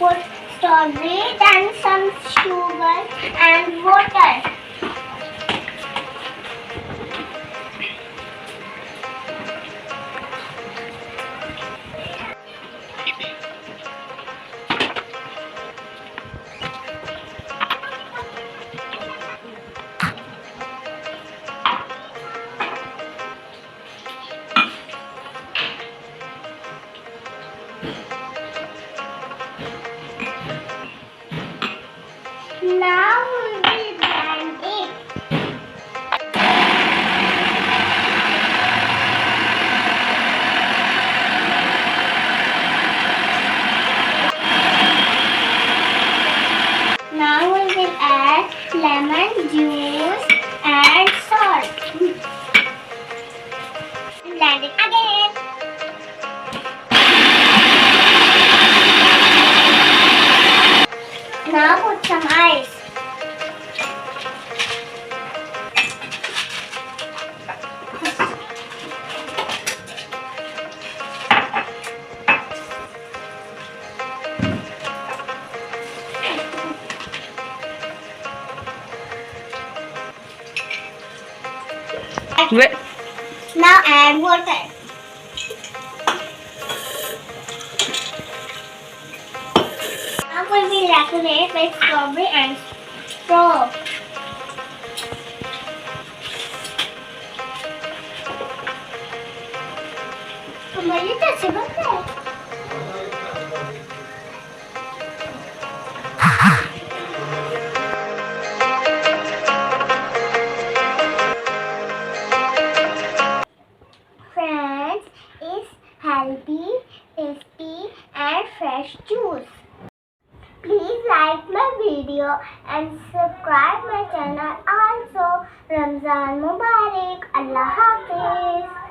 put strawberry, then some sugar and water. Now we will blend it. Now we will add lemon juice and salt. Blend it again. Now put some ice. Wait. Now add water. Now we will decorate with strawberry and straw. तुम्हारी कैसे बनता है? Friends, is healthy, tasty and fresh juice. Please like my video and subscribe my channel also. Ramzan Mubarak. Allah Hafiz.